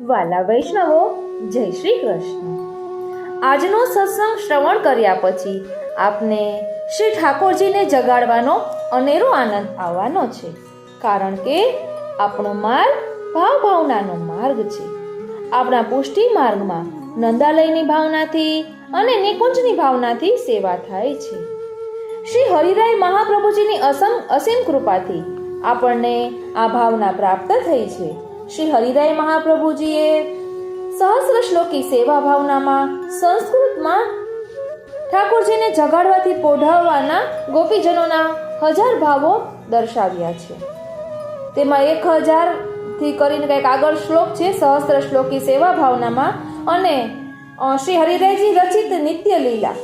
વાલા વૈષ્ણવો, જય શ્રી કૃષ્ણ. આજનો સત્સંગ શ્રવણ કર્યા પછી આપને શ્રી ઠાકોરજીને જગાડવાનો અનેરો આનંદ આવવાનો છે, કારણ કે આપણો માર્ગ ભાવનાનો માર્ગ છે. આપણા પુષ્ટિ માર્ગમાં નંદાલયની ભાવનાથી અને નિકુંજની ભાવનાથી સેવા થાય છે. શ્રી હરિરાય મહાપ્રભુજીની અસીમ કૃપાથી આપણને આ ભાવના પ્રાપ્ત થઈ છે. શ્રી હરિરાય મહાપ્રભુજીએ સહસ્ર શ્લોકી સેવા ભાવનામાં સંસ્કૃતમાં ઠાકોરજીને જગાડવાથી પોઢાવવાના ગોપીજનોના 1000 ભાવો દર્શાવ્યા છે. તેમાં 1000 થી કરીને કંઈક આગળ શ્લોક છે સહસ્ર શ્લોકી સેવા ભાવનામાં. અને શ્રી હરિરાયજી રચિત નિત્ય લીલા,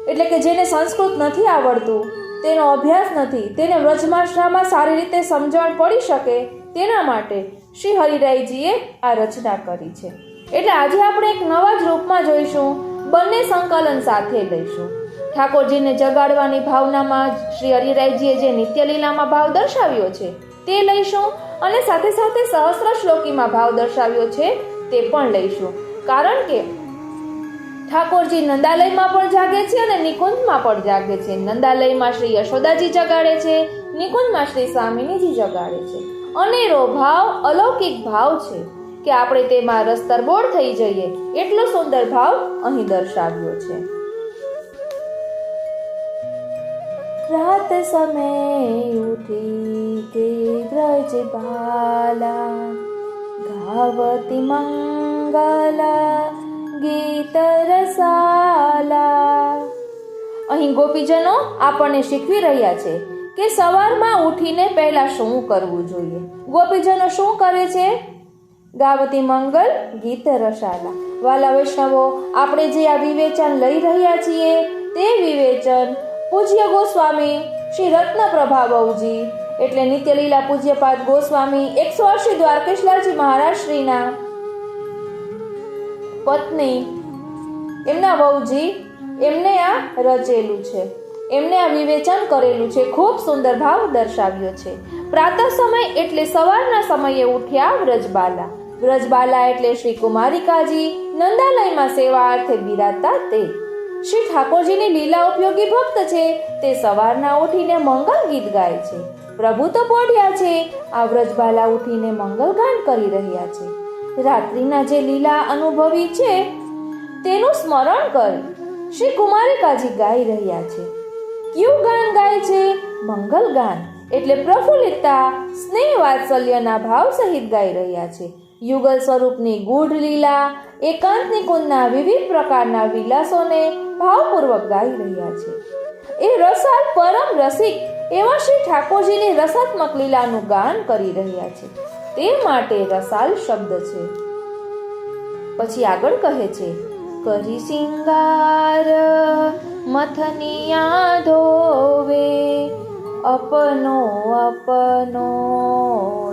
એટલે કે જેને સંસ્કૃત નથી આવડતું, તેનો અભ્યાસ નથી, તેને વ્રજભાષામાં સારી રીતે સમજણ પડી શકે તેના માટે શ્રી હરિરાયજીએ આ રચના કરી છે. એટલે આજે આપણે એક નવા જ રૂપમાં જોઈશું, બંને સંકલન સાથે લઈશું. ઠાકોરજીને જગાડવાની ભાવનામાં શ્રી હરિરાયજીએ જે નિત્ય લીલામાં ભાવ દર્શાવ્યો છે તે લઈશું, અને સાથે સાથે સહસ્ર શ્લોકીમાં ભાવ દર્શાવ્યો છે તે પણ લઈશું. કારણ કે ઠાકોરજી નંદાલયમાં પણ જાગે છે અને નિકુંજમાં પણ જાગે છે. નંદાલયમાં શ્રી યશોદાજી જગાડે છે, નિકુંજમાં શ્રી સ્વામિનીજી જગાડે છે. અનેરો ભાવ, અલૌકિક ભાવ છે કે આપણે તેમાં રસ તરબોળ થઈ જઈએ એટલો સુંદર ભાવ અહીં દર્શાવ્યો છે. રાત સમય ઉઠી કે વ્રજ બાલા ગાવતી મંગલા ગીત રસાલા. અહીં ગોપીજનો આપણને શીખવી રહ્યા છે કે સવારમાં ઉઠીને પહેલા શું કરવું જોઈએ. ગોપીજનો શું કરે છે? ગાવતી મંગલ ગીત રસાલા. વાલા વૈષ્ણવો, આપણે જે આ વિવેચન લઈ રહ્યા છીએ તે વિવેચન પૂજ્ય ગોસ્વામી શ્રી રત્ન પ્રભાવજી એટલે નિત્યલીલા પૂજ્યપાદ ગોસ્વામી 180 દ્વારકેશલાલજી મહારાજ શ્રીના પત્ની, એમના વહુજી, એમને આ રચેલું છે, એમને આ વિવેચન કરેલું છે. ખૂબ સુંદર ભાવ દર્શાવ્યો છે. પ્રાતઃ સમય એટલે સવારના સમયે ઉઠ્યા વ્રજબાલા. વ્રજબાલા એટલે શ્રી કુમારિકાજી નંદાલયમાં સેવા અર્થે બિરાજતા તે. શ્રી ઠાકોરજીની લીલા ઉપયોગી ભક્ત છે. તે સવારના ઉઠીને મંગલ ગીત ગાય છે. પ્રભુ તો પોઢ્યા છે, આ વ્રજબાલા ઉઠીને મંગલ ગાન કરી રહ્યા છે. રાત્રિના જે લીલા અનુભવી છે તેનું સ્મરણ કરી શ્રી કુમારિકાજી ગાઈ રહ્યા છે. કયું ગાન ગાય છે? મંગલ ગાન, એટલે પ્રફુલ્લિતતા, સ્નેહ વાત્સલ્યના ભાવ સહિત ગાઈ રહ્યા છે. યુગલ સ્વરૂપની ગૂઢ લીલા, એકાંત નિકુંજના વિવિધ પ્રકારના વિલાસોને ભાવપૂર્વક ગાઈ રહ્યા છે. એ રસાલ પરમ રસિક એવા શ્રી ઠાકોરજીની રસાત્મક લીલાનું ગાન કરી રહ્યા છે, તે માટે રસાલ શબ્દ છે. પછી આગળ કહે છે, કરી સિંગાર મથનિયા ધોવે, અપનો અપનો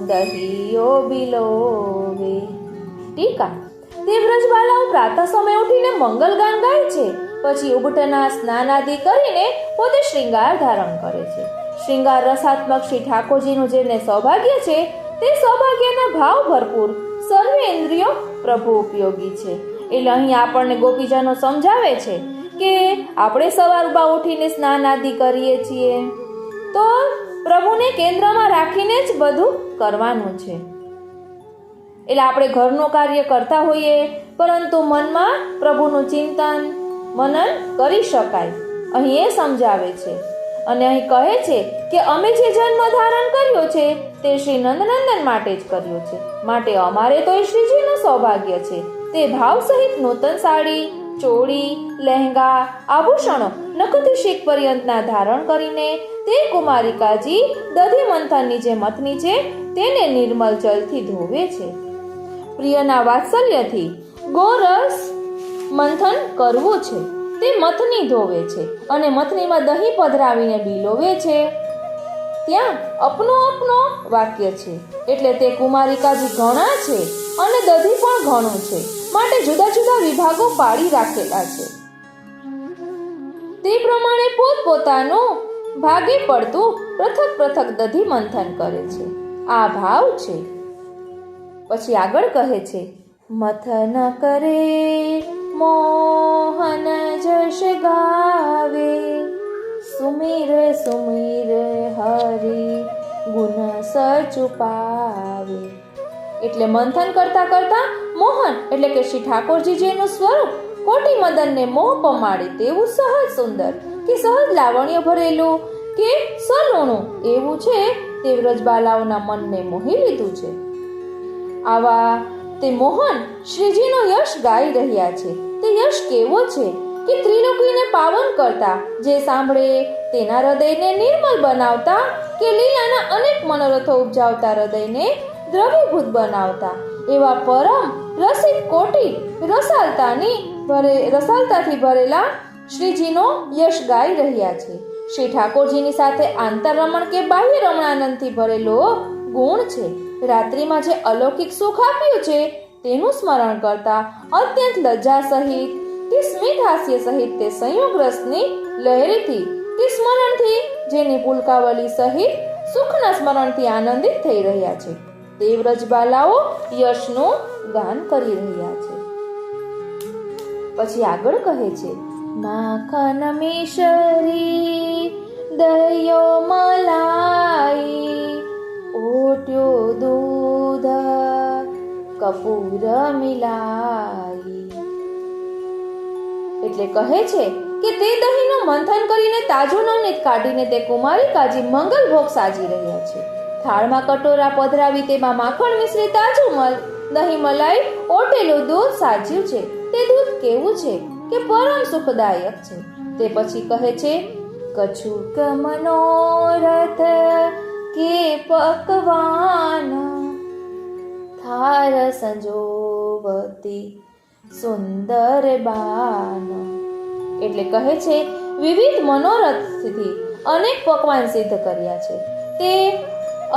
દહિયો બિલોવે. ટીકા. તે વ્રજબાલાઓ પ્રાતઃ સમય ઉઠીને મંગલ ગાન ગાય છે, પછી ઉબટના સ્નાન આદિ કરીને પોતે શ્રૃંગાર ધારણ કરે છે. શ્રૃંગાર રસાત્મક શ્રી ઠાકોરજીનું જેને સૌભાગ્ય છે તે સૌભાગ્યના ભાવ ભરપૂર સર્વે ઇન્દ્રિયો પ્રભુ ઉપયોગી છે. એટલે અહીં આપણને ગોપીજનો સમજાવે છે કે આપણે સવારમાં ઉઠીને સ્નાન આદિ કરીએ છીએ તો પ્રભુને કેન્દ્રમાં રાખીને જ બધું કરવાનું છે. એટલે આપણે ઘરનું કાર્ય કરતા હોઈએ પરંતુ મનમાં પ્રભુનું ચિંતન મનન કરી શકાય, અહીં એ સમજાવે છે. અને અહીં કહે છે કે અમે જે જન્મ ધારણ કર્યો છે તે શ્રી નંદનંદન માટે જ કર્યો છે, માટે અમારે તો એ શ્રીજીનું સૌભાગ્ય છે. તે ભાવ સહિત નૂતન સાડી, ચોળી, લહેંગા, આભૂષણો નખથી શીખ પર્યંતના ધારણ કરીને તે કુમારિકાજી દધી મંથનની જે મથની છે તેને નિર્મલ જલથી ધોવે છે. પ્રિયના વાત્સલ્યથી ગોરસ મંથન કરવું છે તે મથની ધોવે છે અને મથનીમાં દહીં પધરાવીને બિલોવે છે. ત્યાં અપનો અપનો વાક્ય છે, એટલે તે કુમારિકાજી ઘણા છે અને દધી પણ ઘણું છે, માટે જુદા જુદા વિભાગો પાડી રાખેલા છે. તે પ્રમાણે પોતપોતાનું ભાગે પડતું પૃથક પૃથક દધી મંથન કરે છે. આ ભાવ છે. પછી આગળ કહે છે, મથન કરે મોહન જશ ગાવે, સુમિર સુમિર હરી ગુણ સચુપાવે. એટલે મંથન કરતા કરતા મોહન એટલે કે શ્રી ઠાકોરજીનું સ્વરૂપ કોટી મદનને મોહ પમાડે તેવું સહજ સુંદર કે સહજ લાવણ્ય ભરેલું કે સલોણું એવું છે તે વ્રજબાલાઓના મનને મોહી લીધું છે. આવા તે મોહન શ્રીજીનો યશ ગાઈ રહ્યા છે. તે યશ કેવો છે કે ત્રિલોકીને પાવન કરતા, જે સાંભળે તેના હૃદયને નિર્મલ બનાવતા, કે લીલાના અનેક મનોરથો ઉપજાવતા હૃદયને દ્રવીભૂત બનાવતા એવા પરમ રસિક કોટી રસાલતાથી ભરેલા શ્રીજીનો યશ ગાઈ રહ્યા છે. શ્રી ઠાકોરજીની સાથે આંતરરમણ કે બાહ્ય રમણાનંદથી ભરેલો ગુણ છે. રાત્રિમાં જે અલૌકિક સુખ આપ્યું છે તેનું સ્મરણ કરતા અત્યંત લજ્જા સહિત કે સ્મિત હાસ્ય સહિત તે સંયોગ રસની લહેરીથી કે સ્મરણથી જેની પુલકાવલી સહિત સુખના સ્મરણથી આનંદિત થઈ રહ્યા છે તે વ્રજબાલાઓ યશનું ગાન કરી રહ્યા છે. પછી આગળ કહે છે, માખન મિશ્રી દયો મલાઈ, ઓટ્યો દૂધ કપૂર મિલાઈ. એટલે કહે છે કે તે દહીંનું મંથન કરીને તાજું નવનીત કાઢીને તે કુમારી કાજી મંગલ ભોગ સાજી રહ્યા છે. થાળમાં કટોરા પધરાવી તેમાં માખણ મિશ્રી તાજું દહીં મલાઈ ઓટેલું દૂધ સાજ્યું છે. તે દૂધ કેવું છે કે પરમ સુખદાયક છે. તે પછી કહે છે, કછુક મનોરથ કે પકવાન, થાર સંજોવતી સુંદર બાન. એટલે કહે છે વિવિધ મનોરથથી અનેક પકવાન સિદ્ધ કર્યા છે. તે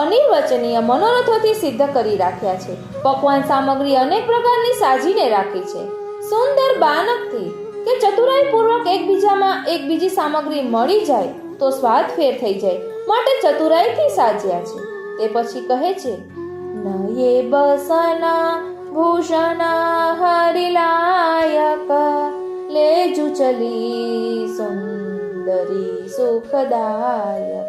અનિર્વચનીય મનોરથોથી સિદ્ધ કરી રાખ્યા છે. પકવાન સામગ્રી અનેક પ્રકારની સાજીને રાખી છે. સુંદર બાનકથી કે ચતુરાઈ પૂર્વક એક બીજી સામગ્રી મળી જાય તો સ્વાદ ફેર થઈ જાય માટે ચતુરાઈથી સાજ્યા છે. તે પછી કહે છે, નયે બસના ભૂષણ હરિલાયક, લેજુ ચલી સુંદરી સુખદાયક.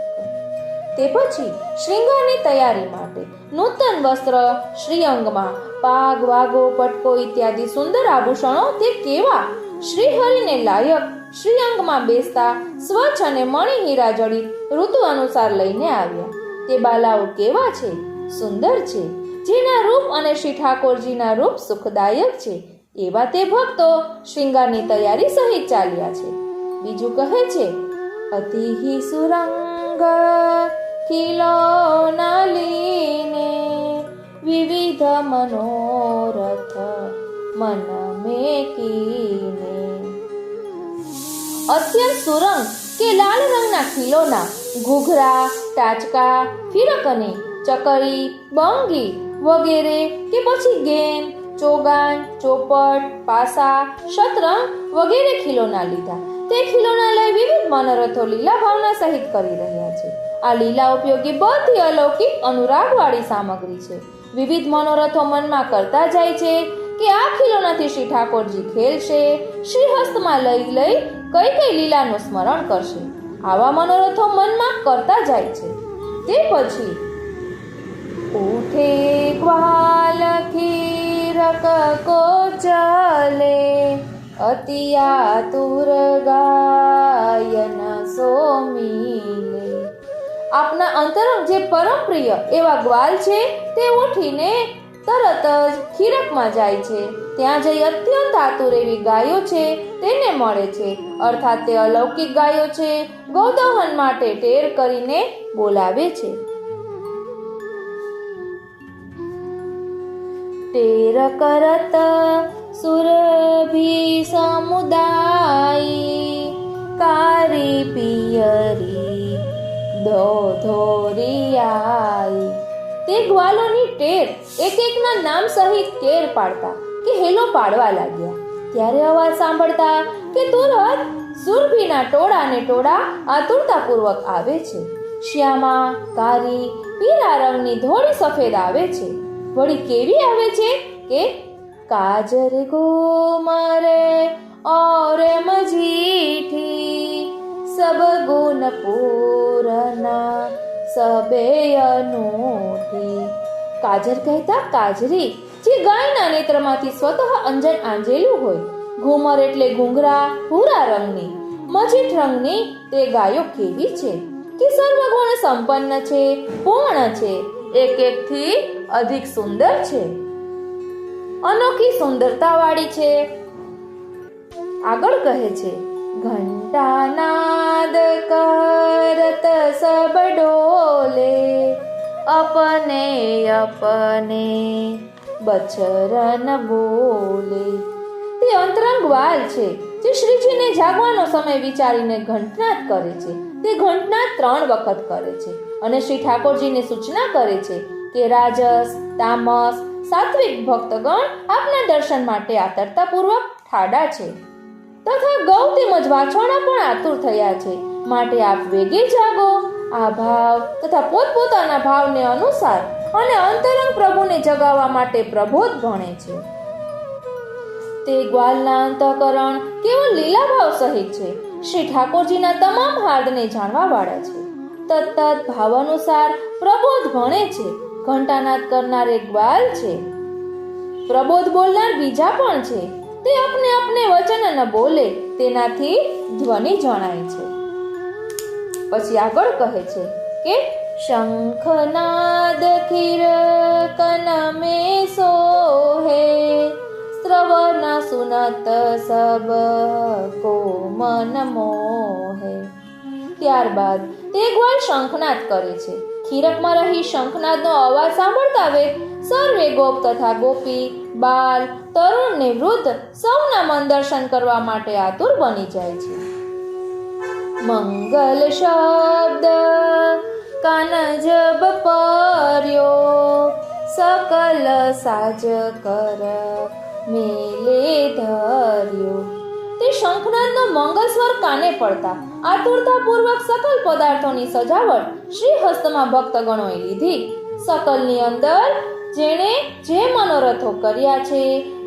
તે પછી શ્રૃંગારની તૈયારી માટે નૂતન વસ્ત્ર, શ્રીઅંગમાં પાગ, વાગો, પટકો ઇત્યાદિ સુંદર આભૂષણો તે કેવા શ્રીહરિને લાયક શ્રીઅંગમાં બેસતા સ્વચ્છ અને મણિ હીરા જડિત ઋતુ અનુસાર લઈને આવ્યા. તે બાલાઓ કેવા છે? સુંદર છે, જેના રૂપ અને શ્રી ઠાકોરજીના રૂપ સુખદાયક છે. એવા તે ભક્તો શ્રૃંગારની તૈયારી સહિત ચાલ્યા છે. બીજું કહે છે, અતિહિ સુરંગ ખિલોના લીને, વિવિધ મનોરથ મન મેં કીને. અત્યંત સુરંગ કે લાલ રંગના ખીલોના, ઘૂઘરા, ટાચકા, ફિરકની, ચકરી, બંગી વગેરે કે પછી ગેન, ચોગાન, ચોપટ, પાસા, શતરંજ વગેરે ખીલોના લીધા. તે ખીલોના લઈ વિવિધ મનોરથો લીલા ભાવના સહિત કરી રહ્યા છે. આ લીલા ઉપયોગી બધી અલૌકિક અનુરાગવાળી સામગ્રી છે. વિવિધ મનોરથો મનમાં કરતા જાય છે કે આ ખીલોનાથી શ્રી ઠાકોરજી ખેલશે, શ્રી હસ્તમાં લઈ કઈ કઈ લીલાનું સ્મરણ કરશે. આવા મનોરથો મનમાં કરતા જાય છે. તે પછી ઉઠે ગ્વાલ ખીરક કો ચલે, અતિ આતુર ગાયન સો મિલે. આપના અંતરંગ જે પરમ પ્રિય એવા ગ્વાલ છે તે ઉઠીને તરત જ ખીરકમાં જાય છે. ત્યાં જઈ અત્યંત આતુર એવી ગાયો છે તેને મળે છે. અર્થાત તે અલૌકિક ગાયો છે. ગૌદહન માટે ટેર કરીને બોલાવે છે. ટેર કરત સુરભી સમુદાયી, કારી પિયરી ધોરિયાઈ. તે ગ્વાલોની ટેર એક એકના નામ સહિત ટેર પાડતા કે હેલો પાડવા લાગ્યા. ત્યારે અવાજ સાંભળતા કે તુરત સુરભીના ટોળા ને ટોળા આતુરતાપૂર્વક આવે છે. શ્યામા, કારી, પીળા રંગની, ધોળી, સફેદ આવે છે. વળી કેવી આવે છે કે काजर घूमरे और मजीठी सब गुण पूरना सबे अनूठी। કાજર કહેતા કાજરી, જે ગાયના નેત્રમાંથી સ્વતઃ અંજન આંજેલું હોય. ઘુમર એટલે ઘૂંઘરા ભૂરા રંગની. મજીઠ રંગની તે ગાયો કેવી છે કે સર્વગુણ સંપન્ન છે, પૂર્ણ છે, એક એકથી અધિક સુંદર છે, અનોખી સુંદરતાવાળી છે. આગળ કહે છે, ઘંટાનાદ કરત સબ ડોલે अपने अपने बचरन बोले। તે અંતરંગ વાલ છે જે શ્રીજીને જાગવાનો સમય વિચારીને ઘંટનાદ કરે છે. તે ઘંટનાદ 3 વખત કરે છે અને શ્રી ઠાકોરજીને સૂચના કરે છે કે રાજસ, તામસ, સાત્વિક ભક્તગણ આપના દર્શન માટે આતરતાપૂર્વક ઠાડા છે તથા ગૌ તેમજ વાછરડા પણ આતુર થયા છે. માટે આપ વેગે જાગો. આ ભાવ તથા પોતપોતાના ભાવને અનુસાર અને અંતરંગ પ્રભુને જગાવવા માટે પ્રબોધ ભણે છે. તે ગ્વાલના અંતઃકરણ કેવળ લીલા ભાવ સહિત છે. શ્રી ઠાકોરજીના તમામ હાર્દને જાણવા વાળા છે. તત્ત ભાવ અનુસાર પ્રબોધ ભણે છે. ઘંટાનાદ કરનાર એક ગ્વાલ છે. પ્રબોધ બોલનાર બીજા પણ છે. તે આપને આપને વચન ન બોલે, તેનાથી ધ્વનિ જણાય છે. પછી આગળ કહે છે કે શંખનાદ ખીર કન મે સોહે શ્રવણ સુનત સબ કો મન મોહે. ત્યારબાદ તે ગ્વાલ શંખનાદ કરે છે. ખીરકમાં રહી શંખનાદનો અવાજ સાંભળતા વેત સર્વે ગોપ તથા ગોપી, બાલ, તરુણ ને વૃદ્ધ સૌના મન દર્શન કરવા માટે આતુર બની જાય છે. મંગલ શબ્દ કાન જબ પર્યો સકલ સાજ કર મેલે ધર્યો. તે શંખનાદનો મંગલ સ્વર કાને પડતા આતુરતાપૂર્વક સકલ પદાર્થોની સજાવટ શ્રી હસ્તમાં ભક્તગણોએ લીધી. સકલની અંદર જેણે જે મનોરથો કર્યા છે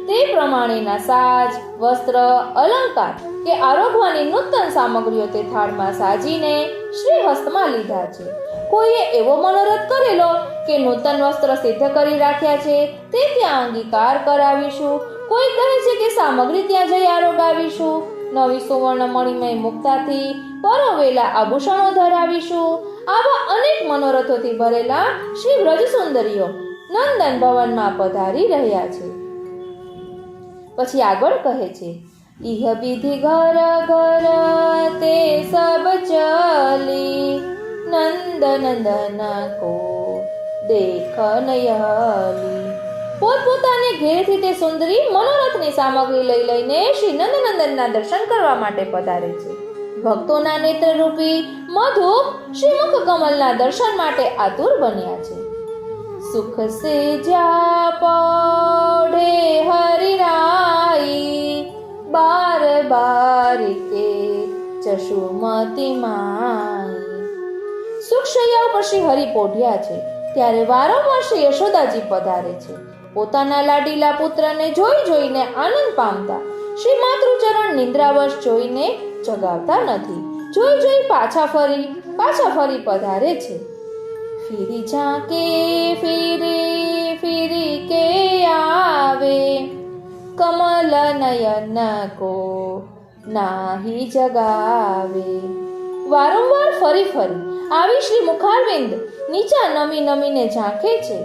તે પ્રમાણેના સાજ, વસ્ત્ર, અલંકાર કે આરોગવાની નૂતન સામગ્રીઓ તે થાળમાં સાજીને શ્રી હસ્તમાં લીધા છે. કોઈએ એવો મનોરથ કરેલો કે નૂતન વસ્ત્ર સિદ્ધ કરી રાખ્યા છે તે ત્યાં અંગીકાર કરાવીશું. કોઈ કહે છે કે સામગ્રી ત્યાં જઈ આરોગાવીશું. નવી સુવર્ણ મણિમય મુક્તાથી પરોવેલા આભૂષણો ધરાવીશું. આવા અનેક મનોરથોથી ભરેલા શ્રી વ્રજ સુંદરીઓ નંદન ભવનમાં પધારી રહ્યા છે. પછી આગળ કહે છે, ઇહ વિધિ ઘર ઘર તે સબ ચલી નંદ નંદન કો દેખ નયલી. પોતપોતાને ઘેરથી તે સુંદરી મનોરથની સામગ્રી લઈ લઈને શ્રી નંદનંદનના દર્શન કરવા માટે પધારે છે. ભક્તોના નેત્રરૂપી મધુ શ્રી મુખ કમલના દર્શન માટે આતુર બન્યા છે. સુખ સે જા પૌઢે હરિરાઈ બાર બાર કે ચશુમતી માઈ. સુખ શૈયા ઉપર શ્રી હરિ પોઢ્યા છે ત્યારે વારંવાર શ્રી યશોદાજી પધારે છે. પોતાના લાડીલા પુત્રને જોઈ જોઈને આનંદ પામતા શ્રી માતૃચરણ નિંદ્રાવશ જોઈને જગાવતા નથી. જોઈ જોઈ પાછા ફરી પધારે છે. ફીરી ઝાંકે ફીરી કે આવે કમલ નયન કો નાહી જગાવે. વારંવાર ફરી આવી શ્રી મુખારવિંદ નીચા નમીને ઝાંખે છે,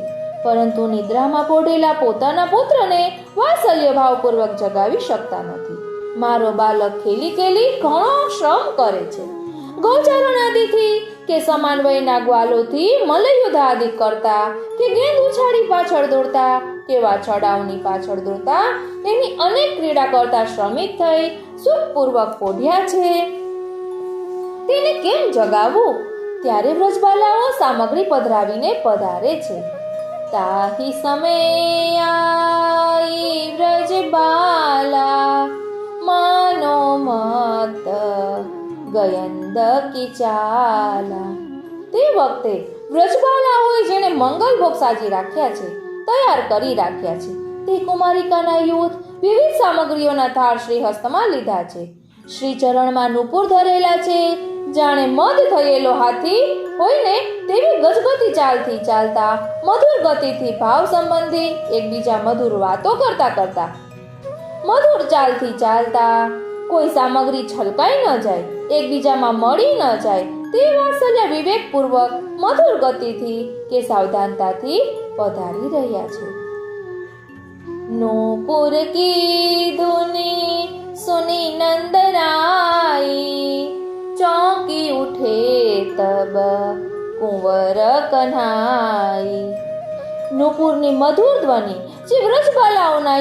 પરંતુ નિદ્રામાં પોઢેલા પોતાના પુત્રને વાત્સલ્ય ભાવપૂર્વક જગાવી શકતા નથી. મારો બાલક ખેલી ઘણો શ્રમ કરે છે. ગૌચરણ આદિથી કે સમાન વયના ગ્વાલોથી મલયુદ્ધ આદિ કરતા કે ગેંદ ઉછાળી પાછળ દોડતા કે વાછરડાઓની પાછળ દોડતા તેની અનેક ક્રીડા કરતા શ્રમિક થઈ સુખપૂર્વક પોઢ્યા છે. તેને કેમ જગાવવું? ત્યારે વ્રજબાલાઓ સામગ્રી પધરાવીને પધારે છે. તાહી સમય આઈ વ્રજબાલા માનો મત ગયંદ કી ચાલા. તે વખતે વ્રજબાલાઓએ જેણે મંગલ ભોગ સાજી રાખ્યા છે, તૈયાર કરી રાખ્યા છે, તે કુમારિકાના યુથ વિવિધ સામગ્રીઓના થાળ શ્રી હસ્તમાં લીધા છે. શ્રી ચરણમાં નુપુર ધરેલા છે. જાણે મદ થયેલો હાથી હોય ને તેવી ગજગતી ચાલથી ચાલતા, મધુર ગતિથી ભાવ સંબંધી એકબીજા મધુર વાતો કરતા કરતા, મધુર ચાલથી ચાલતા, કોઈ સામગ્રી છલકાઈ ન જાય, એકબીજામાં મળી ન જાય તે વાત્સલ્ય વિવેકપૂર્વક મધુર ગતિથી કે સાવધાનતાથી પધારી રહ્યા છે. નૂપુર કી ધુની સુની નંદરાઈ, चौंकी उठे तब कुंवर कन्हाई. નુપુરની મધુર ધ્વનિ જે વ્રજબાલાઓના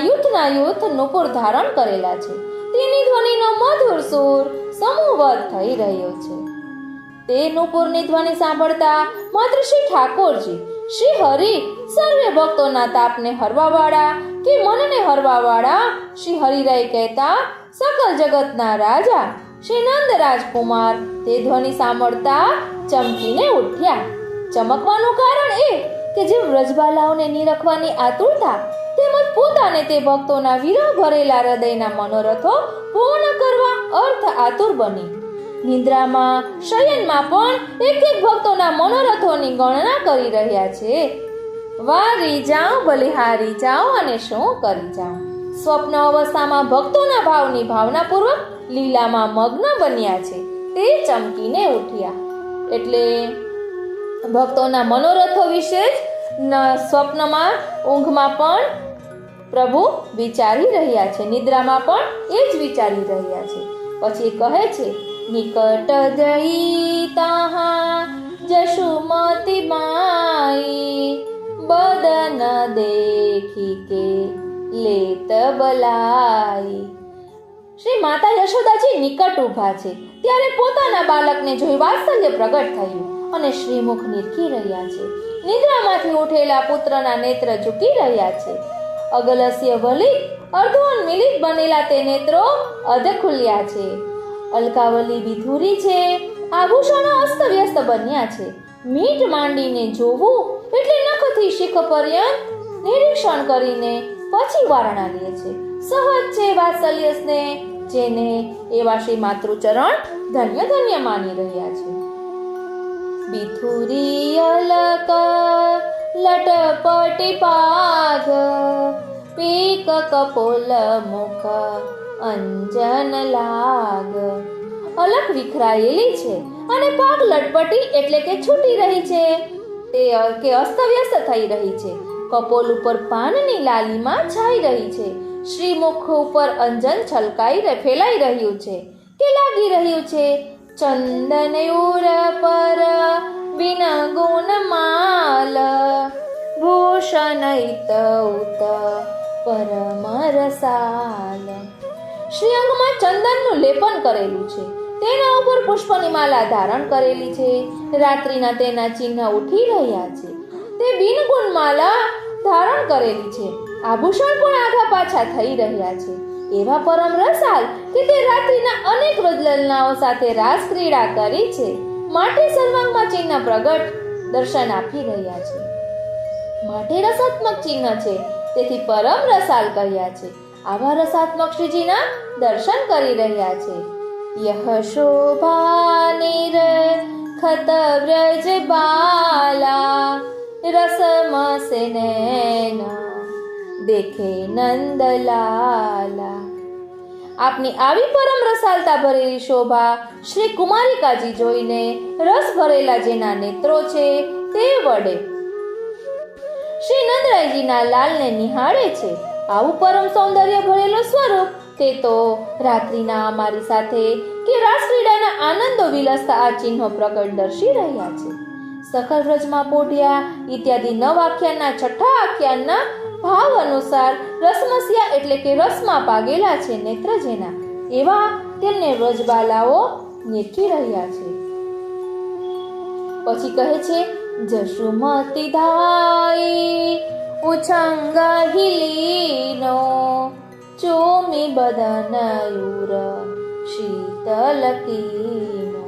યુથ નુપુર ધારણ કરેલા છે તેની ધ્વનિનો મધુર સુર સમૂહવત થઈ રહ્યો છે. તે નુપુરની ધ્વનિ સાંભળતા માત્ર શ્રી ઠાકોરજી, શ્રી હરિ, સર્વે ભક્તોના તાપને હરવાવાળા કે મનને હરવાવાળા શ્રી હરિરાય કહેતા સકલ જગતના રાજા શ્રી નંદ રાજકુમાર તે ધ્વનિ સાંભળતા ચમકીને ઉઠ્યા. ચમકવાનું કારણ એ કે જે વ્રજબાલાઓને નિરખવાની આતુરતા તેમજ પોતાને તે ભક્તોના વિરહ ભરેલા હૃદયના મનોરથો પૂર્ણ કરવા અર્થ આતુર બની નિદ્રામાં, શયનમાં પણ એક એક ભક્તોના મનોરથોની ગણના કરી રહ્યા છે. વારી જાઉં બલિહારી જાઉં અને શું કરી જાઉં. સ્વપ્ન અવસ્થામાં ભક્તોના ભાવની ભાવનાપૂર્વક લીલામાં મગ્ન બન્યા છે તે ચમકીને ઉઠ્યા. એટલે ભક્તોના મનોરથો વિશે જ સ્વપ્નમાં, ઊંઘમાં પણ પ્રભુ વિચારી રહ્યા છે, નિદ્રામાં પણ એ જ વિચારી રહ્યા છે. પછી કહે છે, નિકટ જઈ તાહા જશુમતી માઈ, બદન દેખી કે લેત બલાઈ. શ્રી માતા યશોદાજી નિકટ ઊભા છે ત્યારે પોતાના બાળકને જોઈ વાત્સલ્ય પ્રગટ થયું અને શ્રીમુખ નિરખી રહ્યા છે. નિદ્રામાંથી ઉઠેલા પુત્રના નેત્ર ઝૂકી રહ્યા છે. અગલસ્ય વલિત, અર્ધોન્મિલિત બનેલા તે નેત્રો અધ ખુલ્યા છે. અલકાવલી વિધુરી છે. આભૂષણો અસ્તવ્યસ્ત બન્યા છે. મીટ માંડીને જોવું એટલે નખથી શીખ પર્યંત નિરીક્ષણ કરીને પછી વારણા લે છે. સહજ છે વાત્સલ્ય સ્નેહ, જેને એવા શ્રી માતૃચરણ ધન્ય ધન્ય માની રહ્યા છે. બિથુરી અલક લટપટી પાઘ, પીક કપોલ મુખ અંજન લાગ. અલક વિખરાયેલી છે અને પાક લટપટી એટલે કે છૂટી રહી છે, તે કે અસ્તવ્યસ્ત થઈ રહી છે. કપોલ ઉપર પાનની લાલીમાં છાઈ રહી છે. શ્રીમુખ ઉપર અંજન છલકાઈ ફેલાઈ રહ્યું છે કે લાગી રહ્યું છે. ચંદન ઉર પર બિન ગુણ માલ, ભૂષણ ઇત ઉત પરમ રસાલ. શ્રી અંગમાં ચંદનનું લેપન કરેલું છે, તેના ઉપર પુષ્પની માલા ધારણ કરેલી છે. રાત્રિના તેના ચિહ્ન ઉઠી રહ્યા છે. તે બિનગુણ માલા ધારણ કરેલી છે. આભૂષણ પણ આઘા પાછા થઈ રહ્યા છે. એવા પરમ રસાલ કે તે રાત્રિના અનેક વ્રજલલનાઓ સાથે રાસ ક્રીડા કરી છે, માટે સર્વાંગમાં ચિહ્ન પ્રગટ દર્શન આપી રહ્યા છે. માટે રસાત્મક ચિહ્ન છે, તેથી પરમ રસાલ કહ્યા છે. આવા રસાત્મક શ્રીજીના દર્શન કરી રહ્યા છે. યહ શોભા નિરખત વ્રજ બાલા, રસમસે નૈના દેખે નંદલાલા. આપની આવી પરમ રસાલતા ભરેલી શોભા શ્રી કુમારિકાજી જોઈને રસ ભરેલા જેના નેત્રો છે તે વડે શ્રી નંદરાયજીના લાલને નિહાળે છે. આવું પરમ સૌંદર્ય ભરેલો સ્વરૂપ તે તો રાત્રિના અમારી સાથે કે રાસક્રીડાના આનંદો વિલસતા આ ચિહ્નો પ્રગટ દર્શી રહ્યા છે. સકલ વ્રજમાં પોઢ્યા ઇત્યાદિ 9 આખ્યાનના છઠ્ઠા આખ્યાનના ભાવ અનુસાર રસમસ્યા એટલે કે રસમાં પાગેલા છે નેત્ર જેના, એવા તેમને વ્રજબાલાઓ નિરખી રહ્યા છે. પછી કહે છે, જશુમતી ધાઈ ઉછંગ હિલીનો, ચોમી બદન યુર શીતલ કીનો.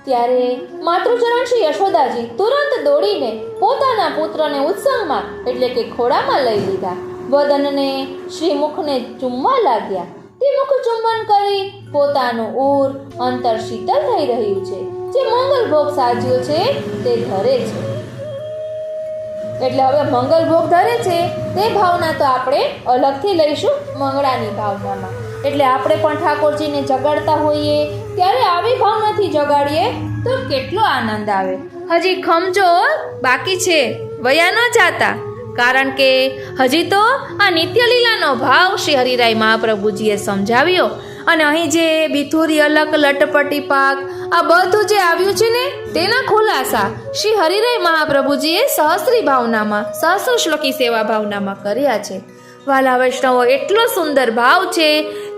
ત્યારે માતૃચરણ શ્રી યશોદાજી તુરંત દોડીને પોતાના પુત્રને ઉત્સંગમાં એટલે કે ખોળામાં લઈ લીધા. વદનને શ્રીમુખને ચૂમવા લાગ્યા. તે મુખ ચુંબન કરી પોતાનું ઉર અંતર શીતળ થઈ રહ્યું છે. જે મંગલ ભોગ સાજ્યો છે તે ધરે છે. એટલે હવે મંગલ ભોગ ધરે છે તે ભાવના તો આપણે અલગથી લઈશું મંગળાની ભાવનામાં. એટલે આપણે પણ ઠાકોરજીને જગાડતા હોઈએ ત્યારે આવી ભાવનાથી જગાડીએ તો કેટલો આનંદ આવે. હજી ખમજો બાકી છે, વયા ન જાતા, કારણ કે હજી તો આ નિત્યલીલાનો ભાવ શ્રી હરિરાય મહાપ્રભુજીએ સમજાવ્યો. અને અહીં જે બિથુરી અલક લટપટી પાક આ બધું જે આવ્યું છે ને તેના ખુલાસા શ્રી હરિરાય મહાપ્રભુજીએ સહસ્ત્રી ભાવનામાં સહસ્ર શ્લોકી સેવા ભાવનામાં કર્યા છે. વાલા વૈષ્ણવો, એટલો સુંદર ભાવ છે.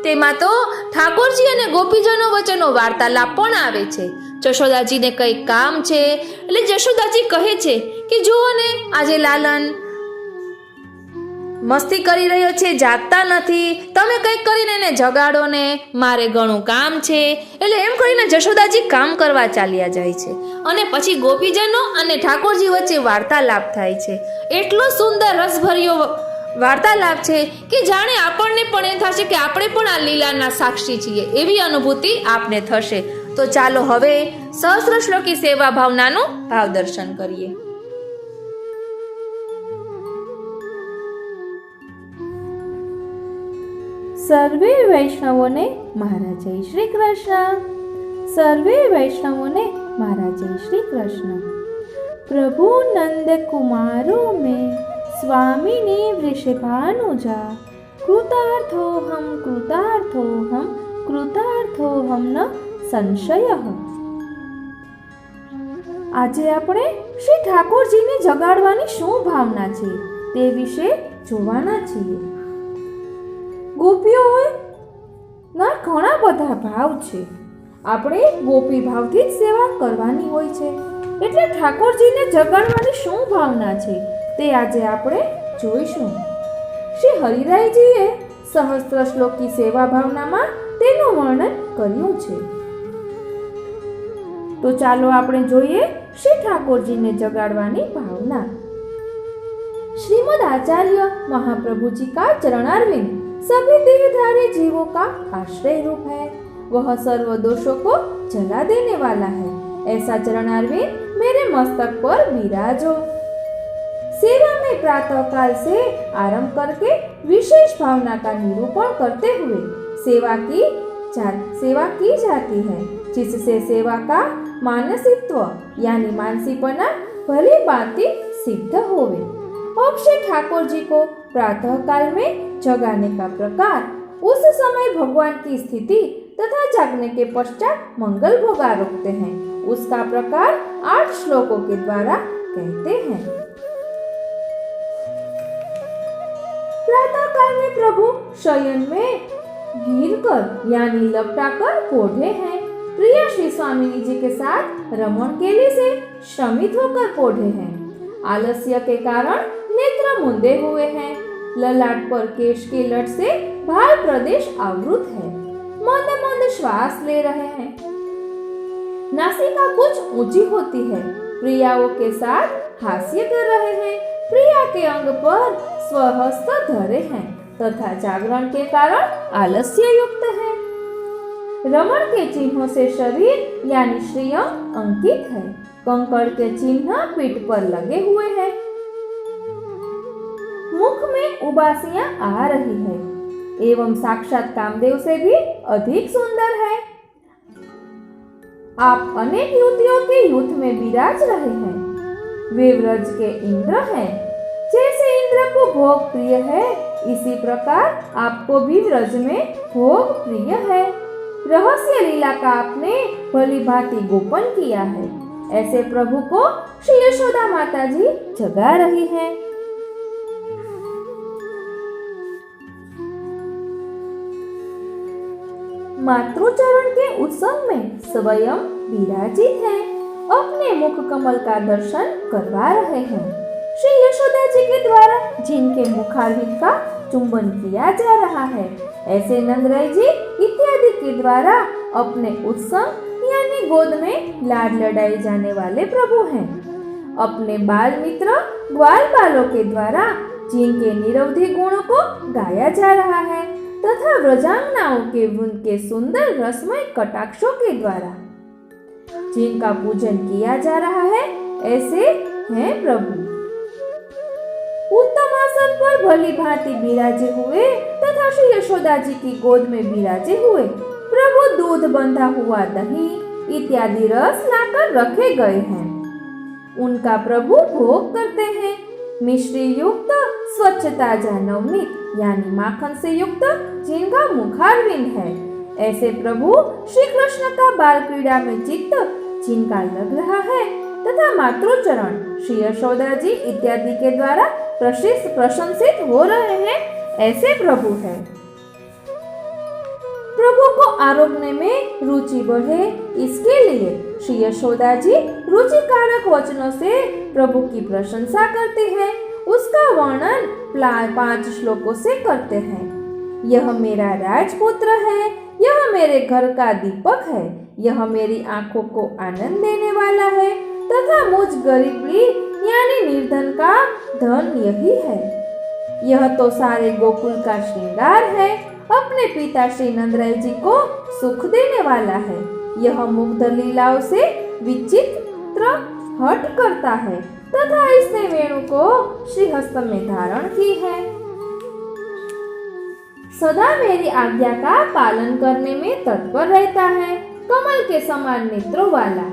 તેમાં તો ઠાકોરજી અને ગોપીજનો વચ્ચેનો વાર્તાલાપ પણ આવે છે. જશોદાજીને કંઈ કામ છે એટલે જશોદાજી કહે છે કે જુઓ ને, આજે લાલન મસ્તી કરી રહ્યો છે, જાગતા નથી, તમે કંઈક કરીને એને જગાડો ને, મારે ઘણું કામ છે. એટલે એમ કહીને જશોદાજી કામ કરવા ચાલ્યા જાય છે. અને પછી ગોપીજનો અને ઠાકોરજી વચ્ચે વાર્તાલાપ થાય છે. એટલો સુંદર રસભર્યો વાર્તાલાપ છે કે જાણે આપણને પણ એ થશે કે આપણે પણ આ લીલાના સાક્ષી છીએ એવી અનુભૂતિ આપને થશે. તો ચાલો હવે સહસ્ર શ્લોકી સેવા ભાવનાનું ભાવ દર્શન કરીએ. સર્વે વૈષ્ણવોને મારા જય શ્રી કૃષ્ણ. સર્વે વૈષ્ણવોને મારા જય શ્રી કૃષ્ણ. પ્રભુ નંદ કુમારો મેં સ્વામિની વૃષભાનુજા કૃતાર્થોહમ કૃતાર્થોહમ કૃતાર્થોહમ ન સંશય. આજે આપણે શ્રી ઠાકોરજીને જગાડવાની શું ભાવના છે તે વિશે જોવાના છીએ. ગોપીઓના ઘણા બધા ભાવ છે. આપણે ગોપી ભાવથી જ સેવા કરવાની હોય છે. એટલે ઠાકોરજીને જગાડવાની શું ભાવના છે તે આજે આપણે જોઈશું. શ્રી હરિરાયજીએ સહસ્ત્ર શ્લોકી સેવા ભાવનામાં તેનું વર્ણન કર્યું છે. તો ચાલો આપણે જોઈએ શ્રી ઠાકોરજીને જગાડવાની ભાવના. श्रीमद् आचार्य महाप्रभु जी का चरणारविंद सभी देहधारी जीवों का आश्रय रूप है। वह सर्व दोषों को जला देने वाला है। ऐसा चरणारविंद मेरे मस्तक पर विराजो। सेवा में प्रातः काल से आरंभ करके विशेष भावना का निरूपण करते हुए सेवा की जाती है, जिससे सेवा का मानसित्व यानी मानसीपना भली भांति सिद्ध होवे। अब श्री ठाकुर जी को प्रातः काल में जगाने का प्रकार, उस समय भगवान की स्थिति तथा जागने के पश्चात मंगल भोग आरोपते हैं, उसका प्रकार 8 श्लोकों के द्वारा कहते हैं। प्रातः काल में प्रभु शयन में गिरकर यानी लपटाकर पोढ़े हैं। प्रिया श्री स्वामिनी जी के साथ रमण केली से श्रमित होकर पोढ़े हैं। आलस्य के कारण नेत्र मूंदे हुए हैं। ललाट पर केश की लट से भाल प्रदेश आवृत है। मंद मंद श्वास ले रहे हैं। नासिका कुछ ऊंची होती है। प्रियाओं के साथ हास्य कर रहे हैं। प्रिया के अंग पर स्वहस्त धरे हैं तथा जागरण के कारण आलस्य युक्त है। रमण के चिन्हों से शरीर यानी श्रियम अंकित है। कंकड़ के चिन्ह पीठ पर लगे हुए हैं। मुख में उबासियां आ रही है एवं साक्षात कामदेव से भी अधिक सुंदर है। आप अनेक युवतियों के युद्ध में विराज रहे हैं। वे व्रज के इंद्र हैं। जैसे इंद्र को भोग प्रिय है, इसी प्रकार आपको भी व्रज में भोग प्रिय है। रहस्य लीला का आपने भली भांति गोपन किया है। ऐसे प्रभु को श्री यशोदा माता जी जगा रही हैं। मातृचरण के उत्सव में स्वयं विराजित है। अपने मुख कमल का दर्शन करवा रहे हैं। श्री यशोदा जी के द्वारा जिनके मुखारविंद का चुंबन किया जा रहा है, ऐसे नंदराय जी इत्यादि के द्वारा अपने उत्सव यानी अपनी गोद में लाड लड़ाए जाने वाले प्रभु हैं। अपने बाल मित्र ग्वाल बालों के द्वारा जिनके निरवधि गुणों को गाया जा रहा है तथा व्रजांगनाओं के उनके सुंदर रसमय कटाक्षों के द्वारा जिनका पूजन किया जा रहा है, ऐसे हैं प्रभु। उत्तम आसन पर भली भांति बिराजे हुए तथा श्री यशोदा जी की गोद में बिराजे हुए प्रभु दूध बंधा हुआ दही इत्यादि रस लाकर रखे गए हैं। उनका प्रभु भोग करते हैं। मिश्री युक्त स्वच्छता नवनीत यानी माखन से युक्त जिनका मुखारविंद है, ऐसे प्रभु श्री कृष्ण का बाल क्रीड़ा में चित्त जिनका लग रहा है तथा मातृचरण श्री यशोदा जी इत्यादि के द्वारा प्रशंसित हो रहे हैं, ऐसे प्रभु है। प्रभु को आरोग्य में रुचि बढ़े, इसके लिए श्री यशोदा जी रुचिकारक वचनों से प्रभु की प्रशंसा करते हैं। उसका वर्णन 5 श्लोकों से करते हैं। यह मेरा राजपुत्र है, यह मेरे घर का दीपक है, यह मेरी आंखों को आनंद देने वाला है तथा मुझ गरीबी यानी निर्धन का धन यही है। यह तो सारे गोकुल का श्रृंगार है, अपने पिता श्री नंदराय जी को सुख देने वाला है। यह मुग्ध लीलाओं से विचित्र हट करता है तथा इसने वेणु को श्रीहस्त में धारण की है। सदा मेरी आज्ञा का पालन करने में तत्पर रहता है, कमल के समान नेत्रों वाला,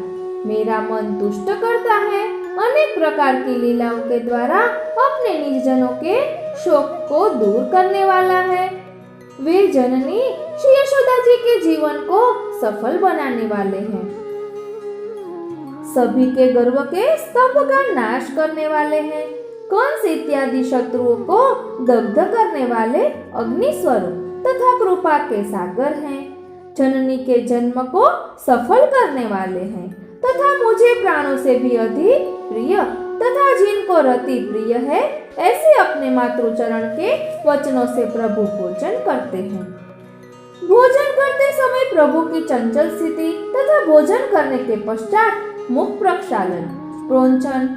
मेरा मन तुष्ट करता है। अनेक प्रकार की लीलाओं के द्वारा अपने निजजनों के शोक को दूर करने वाला है। वे जननी श्री यशोदा जी के जीवन को सफल बनाने वाले हैं। सभी के गर्व के स्तंभ का नाश करने वाले हैं। कंस इत्यादि शत्रुओं को दग्ध करने वाले अग्नि स्वरूप तथा कृपा के सागर हैं। जननी के जन्म को सफल करने वाले हैं तथा मुझे प्राणों से भी अधिक प्रिय तथा जिनको रति प्रिय है, ऐसे अपने मातृचरण के वचनों से प्रभु भोजन करते हैं। भोजन करते समय प्रभु की चंचल स्थिति तथा भोजन करने के पश्चात मुख प्रक्षालन प्रोंचन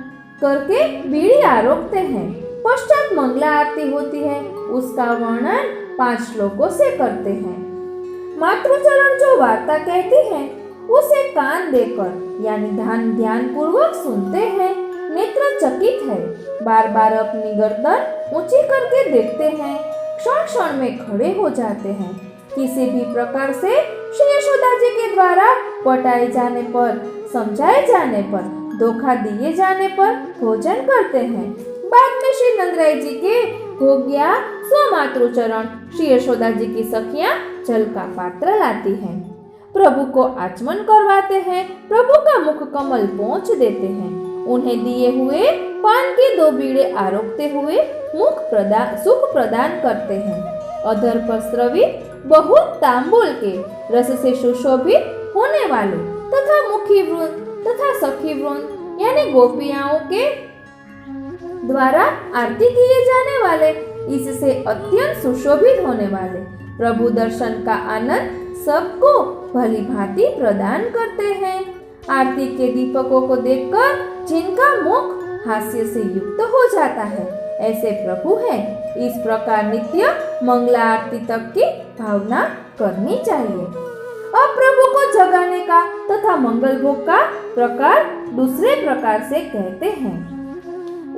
करके बीड़ी आरोपते हैं। पश्चात मंगला आरती होती है, उसका वर्णन 5 श्लोकों से करते हैं। मातृचरण जो वार्ता कहती है उसे कान देकर यानी ध्यान पूर्वक सुनते हैं। नेत्र चकित है, बार बार अपनी गर्दन ऊंची करके देखते हैं, क्षण क्षण में खड़े हो जाते हैं। किसी भी प्रकार से श्री यशोदा जी के द्वारा पटाए जाने पर, समझाए जाने पर, धोखा दिए जाने पर भोजन करते हैं। बाद में श्री नंदराय जी के भोग्या स्वमातृचरण श्री यशोदा जी की सखियां जल का पात्र लाती हैं, प्रभु को आचमन करवाते हैं, प्रभु का मुख कमल पोंछ देते हैं, उन्हें दिए हुए पान के 2 बीड़े आरोपते हुए सुख प्रदान करते हैं। अधर पर स्रवित बहुत तांबूल के रस से सुशोभित होने वाले तथा मुखी वृंद तथा सखी वृंद यानी गोपियाओं के द्वारा आरती किए जाने वाले, इससे अत्यंत सुशोभित होने वाले प्रभु दर्शन का आनंद सबको भली भांति प्रदान करते हैं। आरती के दीपकों को देखकर जिनका मुख हास्य से युक्त हो जाता है, ऐसे प्रभु हैं। इस प्रकार नित्य मंगला आरती तक की भावना करनी चाहिए। अब प्रभु को जगाने का तथा मंगल भोग का प्रकार दूसरे प्रकार से कहते हैं।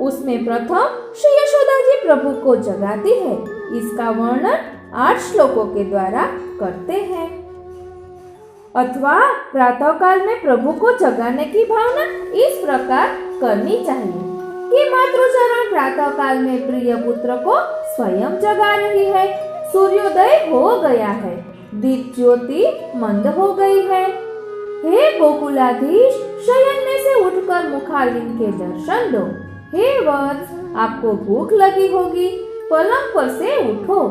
उसमें प्रथम श्री यशोदा जी प्रभु को जगाती है, इसका वर्णन 8 श्लोकों के द्वारा करते हैं। अथवा प्रातः काल में प्रभु को जगाने की भावना इस प्रकार करनी चाहिए कि मातृचरण प्रातः काल में प्रिय पुत्र को स्वयं जगा रही है। सूर्योदय हो गया है, दीप ज्योति मंद हो गई है। हे गोकुलाधीश, शयन में से उठकर मुखारविंद के दर्शन दो। हे वत्स, आपको भूख लगी होगी, पलंग पर से उठो।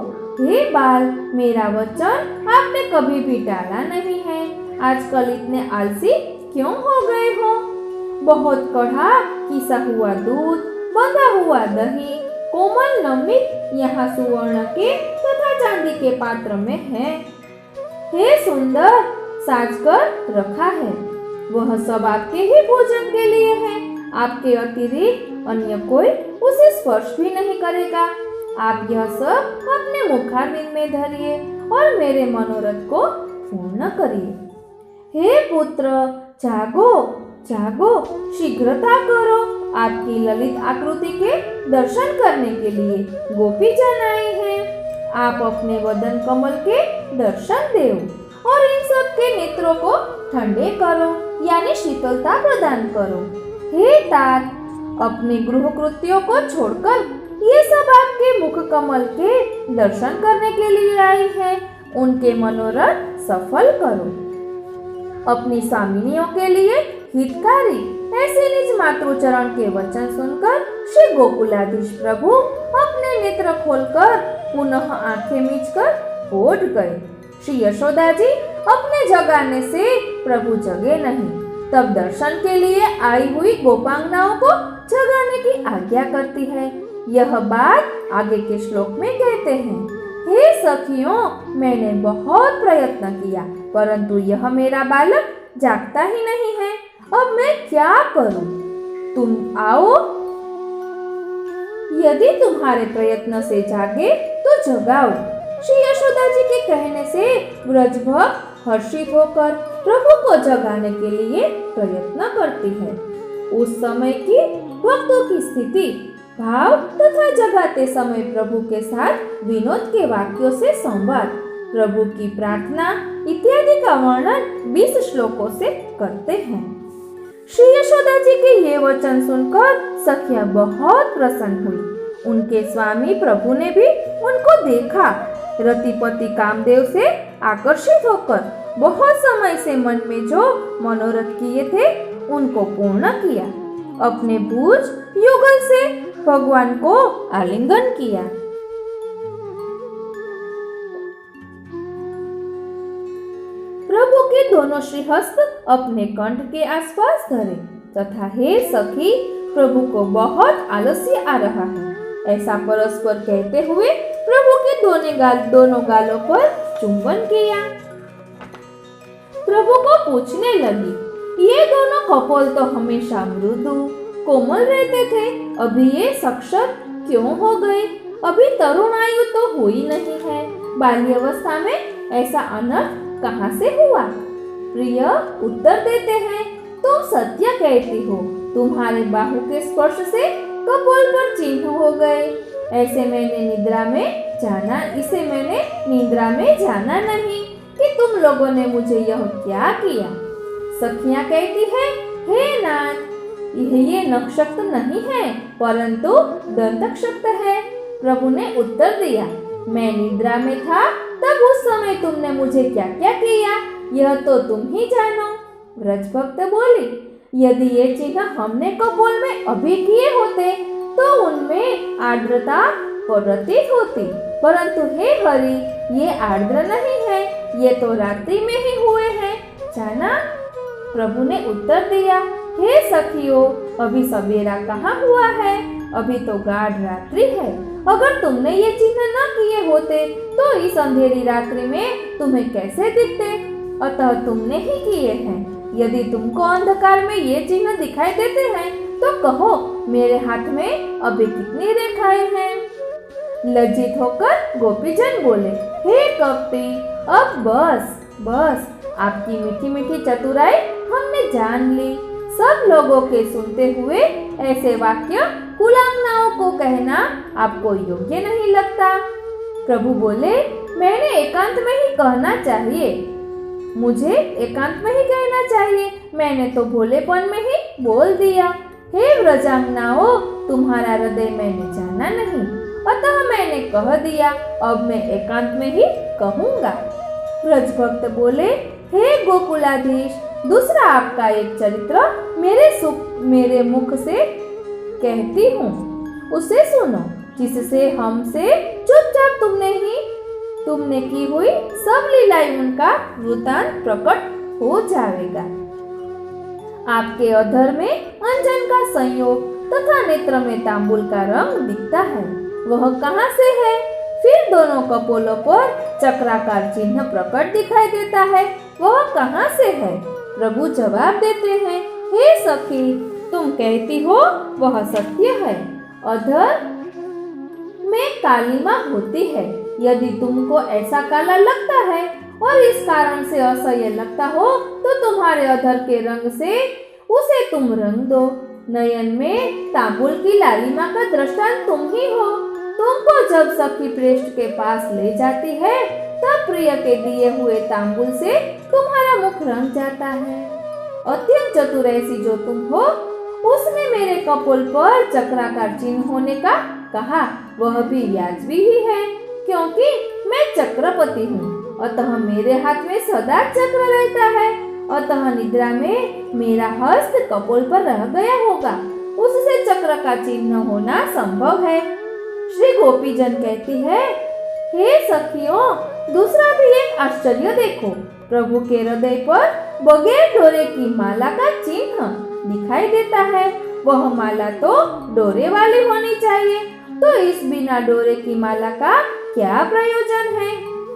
हे बाल, मेरा वचन आपने कभी भी टाला नहीं है। आजकल इतने आलसी क्यों हो गए हो? बहुत कड़ा किसा हुआ दूध, बंधा हुआ दही, कोमल नमित यहाँ सुवर्ण के तथा चांदी के पात्र में है। हे सुंदर, साज कर रखा है। वह सब आपके ही भोजन के लिए है। आपके अतिरिक्त अन्य कोई उसे स्पर्श भी नहीं करेगा। आप यह सब अपने मुखारविंद में धरिए और मेरे मनोरथ को पूर्ण करिए। हे पुत्र, जागो जागो, शीघ्रता करो। आपकी ललित आकृति के दर्शन करने के लिए गोपीजन आए हैं। आप अपने वदन कमल के दर्शन दो और इन सब के नेत्रों को ठंडे करो, यानी शीतलता प्रदान करो। हे तात, अपने गृह कृत्यों को छोड़कर ये सब आपके मुख कमल के दर्शन करने के लिए आए हैं। उनके मनोरथ सफल करो। अपनी स्वामिनियों के लिए हितकारी ऐसे निज मातृचरण के वचन सुनकर श्री गोकुलाधीश प्रभु अपने नेत्र खोलकर पुनः आंखें मीचकर उठ गए। श्री यशोदा जी अपने जगाने से प्रभु जगे नहीं, तब दर्शन के लिए आई हुई गोपांगनाओं को जगाने की आज्ञा करती है। यह बात आगे के श्लोक में कहते हैं। हे सखियों, मैंने बहुत प्रयत्न किया, परंतु यह मेरा बालक जागता ही नहीं है। अब मैं क्या करूं? तुम आओ, यदि तुम्हारे प्रयत्न से जागे तो जगाओ। श्री यशोदा जी के कहने से ब्रजभक्त हर्षित होकर प्रभु को जगाने के लिए प्रयत्न करती है। उस समय की भक्तों की स्थिति, भाव तथा जगाते समय प्रभु के साथ विनोद के वाक्यों से संवाद, प्रभु की प्रार्थना इत्यादि का वर्णन 20 श्लोकों से करते हैं। श्री यशोदा जी के ये वचन सुनकर सखियां बहुत प्रसन्न हुई। उनके स्वामी प्रभु ने भी उनको देखा। रतिपति कामदेव से आकर्षित होकर बहुत समय से मन में जो मनोरथ किए थे उनको पूर्ण किया। अपने भुज युगल से भगवान को आलिंगन किया। प्रभु के दोनों श्रीहस्त अपने कंठ के आसपास धरे तथा हे सखी, प्रभु को बहुत आलस्य आ रहा है, ऐसा परस्पर कहते हुए प्रभु के दोनों गालों पर चुंबन किया। प्रभु को पूछने लगी, ये दोनों कपोल तो हमेशा मृदु कोमल रहते थे, अभी ये सक्षर क्यों हो गए? अभी तरुण आयु तो हुई नहीं है, बाल्यावस्था में ऐसा अनर्थ कहाँ से हुआ? प्रिय उत्तर देते हैं, तुम सत्य कहती हो, तुम्हारे बाहु के स्पर्श से कपोल पर चिन्ह हो गए। इसे मैंने निद्रा में जाना नहीं कि तुम लोगों ने मुझे यह क्या किया। सखियां कहती है, हे नाथ, ये नक्षत्र नहीं है परंतु दंतक्षत्र है। प्रभु ने उत्तर दिया, मैं निद्रा में था, तब उस समय तुमने मुझे क्या क्या किया यह तो तुम ही जानो। ब्रजभक्त बोली, यदि ये चिन्ह हमने कपोल में अभी किए होते तो उनमें आर्द्रता प्रतीत होती, परंतु हे हरि, ये आर्द्र नहीं है, ये तो रात्रि में ही हुए हैं, जाना। प्रभु ने उत्तर दिया, हे सखियों, अभी सवेरा कहाँ हुआ है, अभी तो गाढ़ रात्रि है। अगर तुमने ये चिन्ह न किए होते तो इस अंधेरी रात्रि में तुम्हें कैसे दिखते? अतः तुमने ही किए हैं। यदि तुमको अंधकार में ये चिन्ह दिखाई देते हैं तो कहो, मेरे हाथ में अभी कितनी रेखाएं हैं? लज्जित होकर गोपीजन बोले, हे कपटी, अब बस, आपकी मीठी मीठी चतुराई हमने जान ली। सब लोगों के सुनते हुए ऐसे वाक्य कुलांगनाओं को कहना आपको योग्य नहीं लगता। प्रभु बोले, मैंने एकांत में ही कहना चाहिए, मुझे एकांत में ही कहना चाहिए, मैंने तो भोलेपन में ही बोल दिया। हे व्रजांगनाओं, तुम्हारा हृदय मैंने जाना नहीं, अतः मैंने कह दिया, अब मैं एकांत में ही कहूँगा। ब्रजभक्त बोले, हे गोकुलाधीश, दूसरा आपका एक चरित्र मेरे मुख से कहती हूँ, उसे सुनो, जिससे हमसे चुपचाप तुमने की हुई सब लीलाएं उनका वृतांत प्रकट हो जाएगा। आपके अधर में अंजन का संयोग तथा नेत्र में तांबुल का रंग दिखता है, वह कहाँ से है? फिर दोनों कपोलों पर चक्राकार चिन्ह प्रकट दिखाई देता है, वह कहाँ से है? प्रभु जवाब देते हैं, हे सखी, तुम कहती हो वह सत्य है। अधर में कालिमा होती है। यदि तुमको ऐसा काला लगता है और इस कारण से असह्य लगता हो तो तुम्हारे अधर के रंग से उसे तुम रंग दो। नयन में तांबुल की लालिमा का दृष्टांत तुम ही हो। तुमको जब सखी प्रेष्ठ के पास ले जाती है तब प्रिय के दिए हुए तांबुल से तुम्हारा मुख रंग जाता है। अत्यंत चतुर ऐसी जो तुम हो, उसने मेरे कपोल पर चक्राकार चिन्ह होने का कहा। वह भी व्याजबी ही है, क्योंकि मैं चक्रपति हूँ, अतः मेरे हाथ में सदा चक्र रहता है। अतः निद्रा में मेरा हस्त कपोल पर रह गया होगा, उससे चक्र का चिन्ह होना संभव है। श्री गोपीजन कहती है, हे सखियों, दूसरा भी एक आश्चर्य देखो। प्रभु के हृदय पर बगैर डोरे की माला का चिन्ह दिखाई देता है। वह माला तो डोरे वाली होनी चाहिए, तो इस बिना डोरे की माला का क्या प्रयोजन है?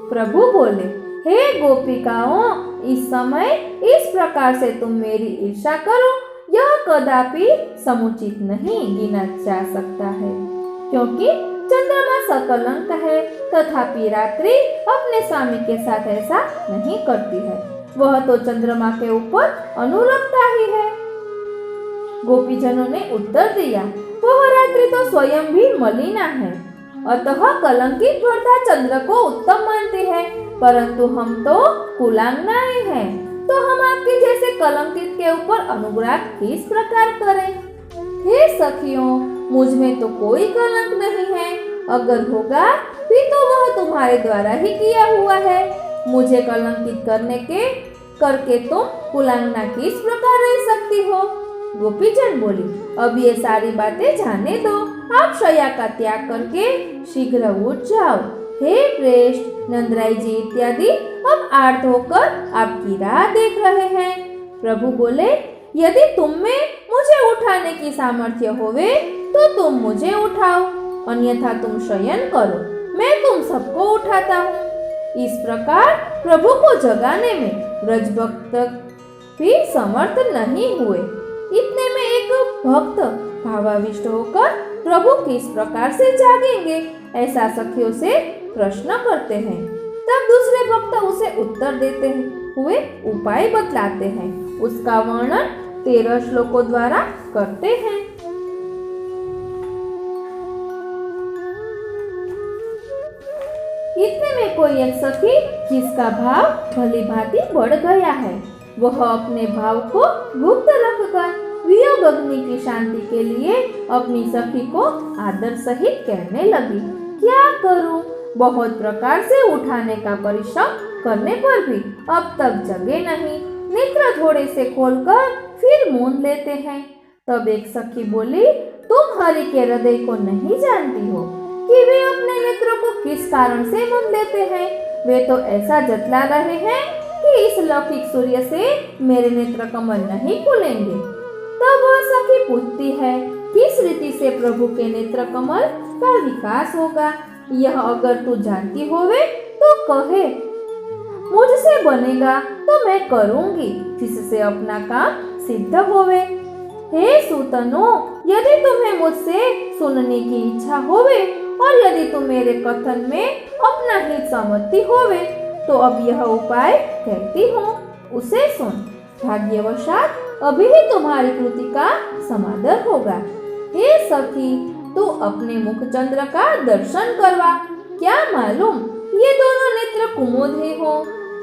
प्रभु बोले, हे गोपिकाओं, इस समय इस प्रकार से तुम मेरी ईर्ष्या करो, यह कदापि समुचित नहीं गिना जा सकता है, क्योंकि चंद्रमा सकलंक है, तथापि रात्रि अपने स्वामी के साथ ऐसा नहीं करती है। वह तो चंद्रमा के ऊपर अनुरक्ता ही है। गोपीजनों ने उत्तर दिया, वह रात्रि तो स्वयं भी मलिना है, अतः कलंकित वृद्धा चंद्र को उत्तम मानती है, परंतु हम तो कुलांगनाएं हैं, तो हम आपके जैसे कलंकित के ऊपर अनुग्रह किस प्रकार करें? हे सखियों, मुझ में तो कोई कलंक नहीं है, अगर होगा भी तो वह तुम्हारे द्वारा ही किया हुआ है। मुझे कलंकित करके तुम कुलांगना किस प्रकार रह सकती हो? गोपीजन बोली, अब ये सारी बातें जाने दो, आप शया का त्याग करके शीघ्र उठ जाओ। हे प्रेष्ठ, नंदराय जी इत्यादि अब आर्त होकर आपकी राह देख रहे हैं। प्रभु बोले, यदि तुम में मुझे उठाने की सामर्थ्य होवे तो तुम मुझे उठाओ, अन्यथा तुम शयन करो, मैं तुम सबको उठाता हूँ। इस प्रकार प्रभु को जगाने में ब्रजभक्त भी समर्थ नहीं हुए। इतने में एक भक्त भावाविष्ट होकर प्रभु किस प्रकार से जागेंगे, ऐसा सखियों से प्रश्न करते हैं। तब दूसरे भक्त उसे उत्तर देते हुए उपाय बतलाते हैं। उसका वर्णन 13 श्लोकों द्वारा करते हैं। इतने में कोई एक सखी जिसका भाव भली भांति बढ़ गया है, वह अपने भाव को गुप्त रखकर वियोग अग्नि की शांति के लिए अपनी सखी को आदर सहित कहने लगी, क्या करूं? बहुत प्रकार से उठाने का परिश्रम करने पर भी अब तक जगे नहीं, नेत्र थोड़े से खोलकर फिर मूंद लेते हैं। तब एक सखी बोली, तुम हरि के हृदय को नहीं जानती हो कि वे अपने नेत्रों को किस कारण से मूंद लेते हैं। वे तो ऐसा जतला रहे हैं कि इस लौकिक सूर्य से मेरे नेत्र कमल नहीं खुलेंगे। तब वह सखी पूछती है, किस रीति से प्रभु के नेत्र कमल का विकास होगा? यह अगर तू जानती होवे तो कहे, मुझसे बनेगा तो मैं करूंगी, जिससे अपना काम सिद्ध होवे। हे सूतनो, यदि तुम्हें मुझसे सुनने की इच्छा होवे और यदि तुम मेरे कथन में अपना हित समझती होवे तो अब यह उपाय कहती हूँ, उसे सुन। भाग्यवशात अभी ही तुम्हारी कृति का समादर होगा। हे सखी, तू अपने मुख चंद्र का दर्शन करवा, क्या मालूम ये दोनों नेत्र कुमोद हो।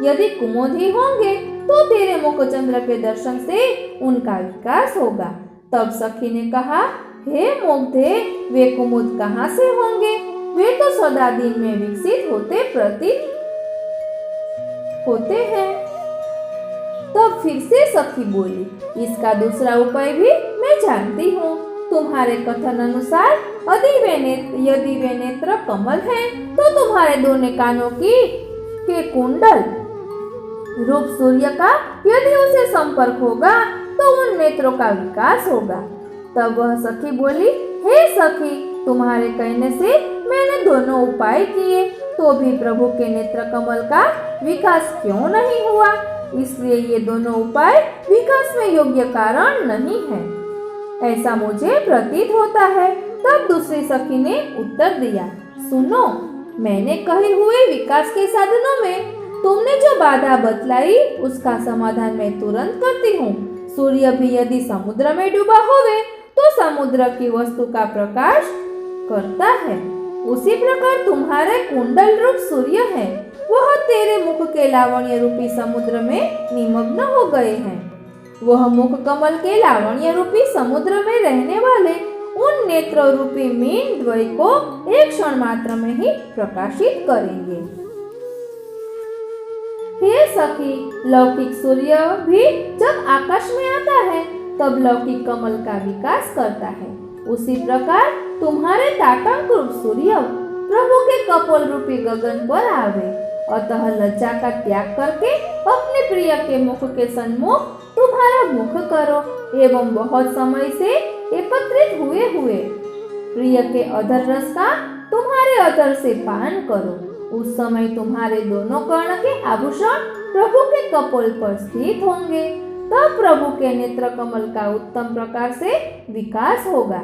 यदि कुमोद होंगे तो तेरे मुख चंद्र के दर्शन से उनका विकास होगा। तब सखी ने कहा, हे मुग्धे, वे कुमुद कहाँ से होंगे? वे तो सदा दिन में विकसित होते प्रतीत होते हैं। तब फिर से सखी बोली, इसका दूसरा उपाय भी मैं जानती हूँ। तुम्हारे कथन अनुसार यदि वे नेत्र कमल हैं, तो तुम्हारे दोनों कानों के कुंडल रूप सूर्य का यदि उसे संपर्क होगा तो उन नेत्रों का विकास होगा। तब वह सखी बोली, हे सखी, तुम्हारे कहने से मैंने दोनों उपाय किए तो भी प्रभु के नेत्र कमल का विकास क्यों नहीं हुआ? इसलिए ये दोनों उपाय विकास में योग्य कारण नहीं है, ऐसा मुझे प्रतीत होता है। तब दूसरी सखी ने उत्तर दिया, सुनो, मैंने कहे हुए विकास के साधनों में तुमने जो बाधा बतलाई उसका समाधान मैं तुरंत करती हूँ। सूर्य भी यदि समुद्र में डूबा होवे तो समुद्र की वस्तु का प्रकाश करता है। उसी प्रकार तुम्हारे कुंडल रूप सूर्य है, वह तेरे मुख के लावण्य रूपी समुद्र में निमग्न हो गए हैं। वह मुख कमल के लावण्य रूपी समुद्र में रहने वाले उन नेत्र रूपी मीन द्वय को एक क्षण मात्र में ही प्रकाशित करेंगे। हे सखी, लौकिक सूर्य भी जब आकाश में आता है तब लौकिक कमल का विकास करता है। उसी प्रकार तुम्हारे ताटंक रूप सूर्य प्रभु के कपोल रूपी गगन पर आवे। अतः लज्जा का त्याग करके अपने प्रिय के मुख के सन्मुख तुम्हारा मुख करो एवं बहुत समय से एकत्रित हुए प्रिय के अधर रस का तुम्हारे अधर से पान करो। उस समय तुम्हारे दोनों कर्ण के आभूषण प्रभु के कपोल पर स्थित होंगे। तब प्रभु के नेत्र कमल का उत्तम प्रकार से विकास होगा।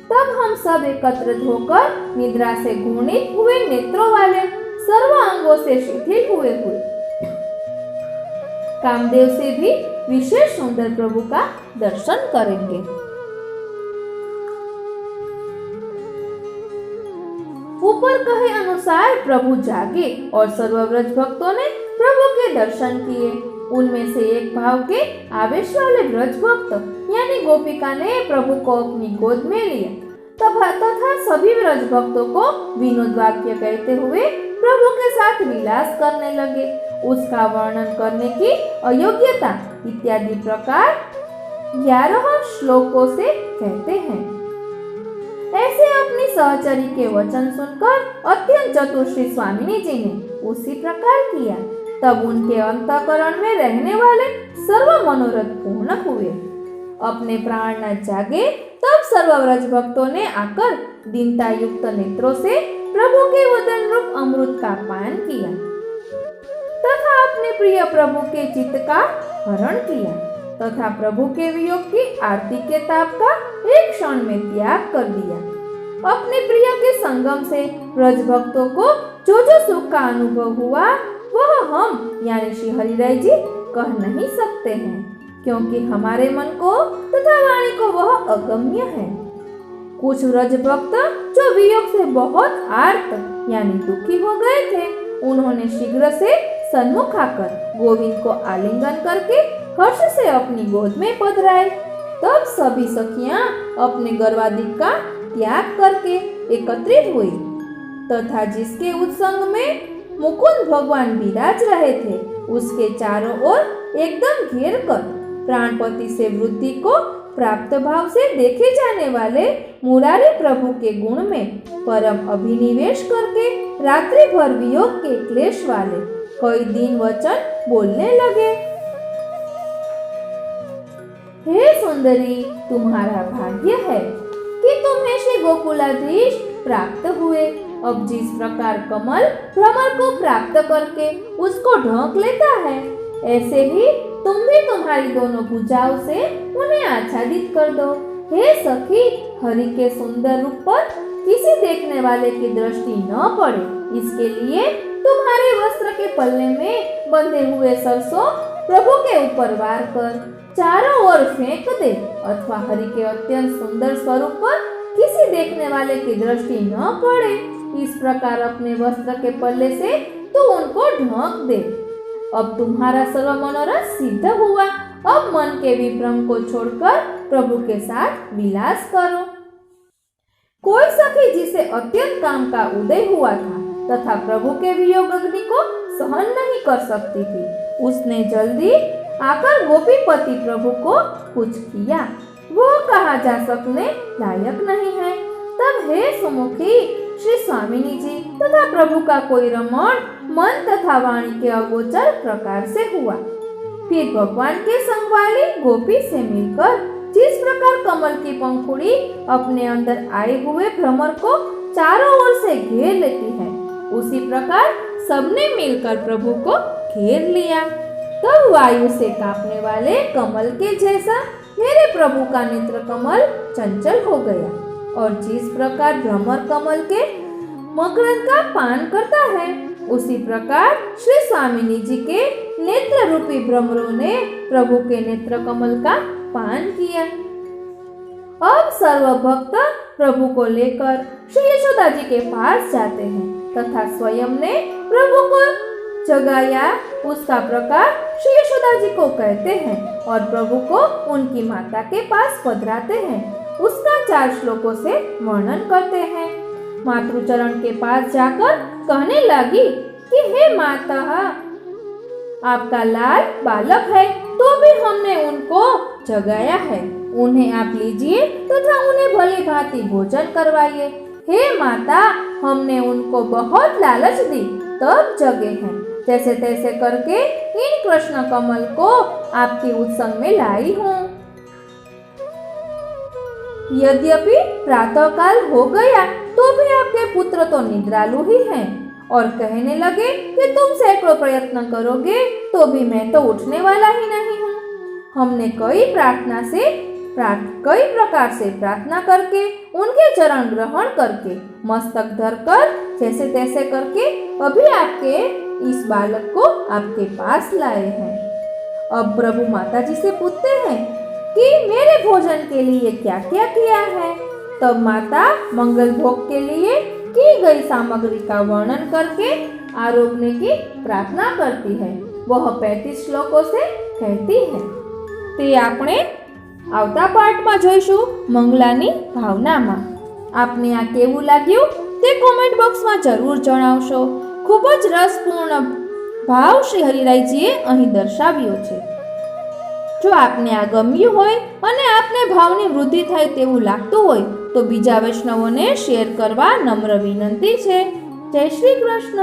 तब हम सब एकत्रित होकर निद्रा से घूर्णित हुए नेत्रों वाले सर्व अंगों से शिथिल हुए कामदेव से भी विशेष सुंदर प्रभु का दर्शन करेंगे। ऊपर कहे अनुसार प्रभु जागे और सर्व व्रज भक्तों ने प्रभु के दर्शन किए। उनमें से एक भाव के आवेश वाले व्रज भक्त यानी गोपिका ने प्रभु को अपनी गोद में लिया तथा सभी व्रज भक्तों को विनोद वाक्य कहते हुए प्रभु के साथ विलास करने लगे। उसका वर्णन करने की अयोग्यता इत्यादि प्रकार 11 श्लोकों से कहते हैं। ऐसे अपनी सहचरी के वचन सुनकर अत्यंत चतुर श्री स्वामिनी जी ने उसी प्रकार किया। तब उनके अंतःकरण में रहने वाले सर्व मनोरथ पूर्ण हुए। अपने प्राण न जागे तब सर्व व्रज भक्तों ने आकर दीनता युक्त नेत्रों से प्रभु के वदन रूप अमृत का पान किया तथा अपने प्रिय प्रभु के चित्त का हरण किया तथा प्रभु के वियोग की आरती के ताप का एक क्षण में त्याग कर दिया। अपने प्रिय के संगम से व्रज भक्तों को जो सुख का अनुभव हुआ वह हम यानी श्री हरिराय जी कह नहीं सकते हैं, क्योंकि हमारे मन को तथा वाणी को वह अगम्य है। कुछ व्रज भक्त जो वियोग से बहुत आर्त यानी दुखी हो गए थे, उन्होंने शीघ्र से सन्मुख आकर गोविंद को आलिंगन करके हर्ष से अपनी गोद में पधराए। तब सभी सखियां अपने गर्वादिक का त्याग करके एकत्रित हुई तथा जिसके उत्संग में मुकुंद भगवान विराज रहे थे उसके चारों ओर एकदम घेर कर प्राणपति से वृद्धि को प्राप्त भाव से देखे जाने वाले मुरारी प्रभु के गुण में परम अभिनिवेश करके रात्रि भर वियोग के क्लेश वाले कई दिन वचन बोलने लगे। हे सुंदरी, तुम्हारा भाग्य है कि तुम्हें श्री गोकुलाधीश प्राप्त हुए। अब जिस प्रकार कमल भ्रमर को प्राप्त करके उसको ढक लेता है, ऐसे ही तुम भी तुम्हारी दोनों भुजाओं से उन्हें आच्छादित कर दो। हे सखी, हरि के सुंदर रूप पर किसी देखने वाले की दृष्टि न पड़े, इसके लिए तुम्हारे वस्त्र के पल्ले में बंधे हुए सरसों प्रभु के ऊपर वार कर चारों ओर फेंक दे, अथवा हरि के अत्यंत सुंदर स्वरूप पर किसी देखने वाले की दृष्टि न पड़े, इस प्रकार अपने वस्त्र के पल्ले से तू उनको ढक दे। अब तुम्हारा सर्व मनोरथ सिद्ध हुआ। अब मन के विभ्रम को छोड़कर प्रभु के साथ विलास करो। कोई सखी जिसे अत्यंत काम का उदय हुआ था तथा प्रभु के वियोग अग्नि को सहन नहीं कर सकती थी, उसने जल्दी आकर गोपीपति प्रभु को कुछ किया, वो कहा जा सकने लायक नहीं है। तब हे सुमुखी, श्री स्वामिनी जी तथा प्रभु का कोई रमण मन तथा वाणी के अगोचर प्रकार से हुआ। फिर भगवान के संग वाली गोपी से मिलकर जिस प्रकार कमल की पंखुड़ी अपने अंदर आए हुए भ्रमर को चारों ओर से घेर लेती है, उसी प्रकार सबने मिलकर प्रभु को घेर लिया। तब वायु से कांपने वाले कमल के जैसा मेरे प्रभु का नेत्र कमल चंचल हो गया, और जिस प्रकार भ्रमर कमल के मकरंद का पान करता है, उसी प्रकार श्री स्वामिनी जी के नेत्र रूपी भ्रमरों ने प्रभु के नेत्र कमल का पान किया। अब सर्व भक्त प्रभु को लेकर श्री यशोदा जी के पास जाते हैं तथा स्वयं ने प्रभु को जगाया उसका प्रकार श्री यशोदा जी को कहते हैं और प्रभु को उनकी माता के पास पधराते हैं। उसका 4 श्लोकों से वर्णन करते हैं। मातृचरण के पास जाकर कहने लगी कि हे माता, आपका लाल बालक है तो भी हमने उनको जगाया है, उन्हें आप लीजिए तथा उन्हें भली भांति भोजन करवाइए। हे माता, हमने उनको बहुत लालच दी तब जगे हैं, जैसे तैसे करके इन कृष्ण कमल को आपकी उत्संग में लाई हूँ। यद्यपि प्रातःकाल हो गया तो भी आपके पुत्र तो निद्रालु ही हैं और कहने लगे कि तुम सैकड़ों प्रयत्न करोगे तो भी मैं तो उठने वाला ही नहीं हूँ। हमने कई प्रकार से प्रार्थना करके उनके चरण ग्रहण करके मस्तक धरकर जैसे तैसे करके अभी आपके इस बालक को आपके पास लाए हैं। अब प्रभु माता जी से पूछते हैं कि मेरे भोजन के लिए क्या क्या किया है। तब माता मंगल भोग के लिए की गई सामग्री का वर्णन करके आरोग्य की प्रार्थना करती है। वह 35 श्लोकों से कहती है। તે આપણે આવતા પાઠમાં જોઈશું મંગલાની ભાવનામાં। આપને આ કેવું લાગ્યું તે કોમેન્ટ બોક્સમાં જરૂર જણાવશો। ખૂબ જ રસપૂર્ણ ભાવ શ્રી હરિરાયજીએ અહીં દર્શાવ્યો છે। જો આપને આ ગમ્યું હોય અને આપને ભાવની વૃદ્ધિ થાય તેવું લાગતું હોય તો બીજા વૈષ્ણવોને શેર કરવા નમ્ર વિનંતી છે। જય શ્રી કૃષ્ણ।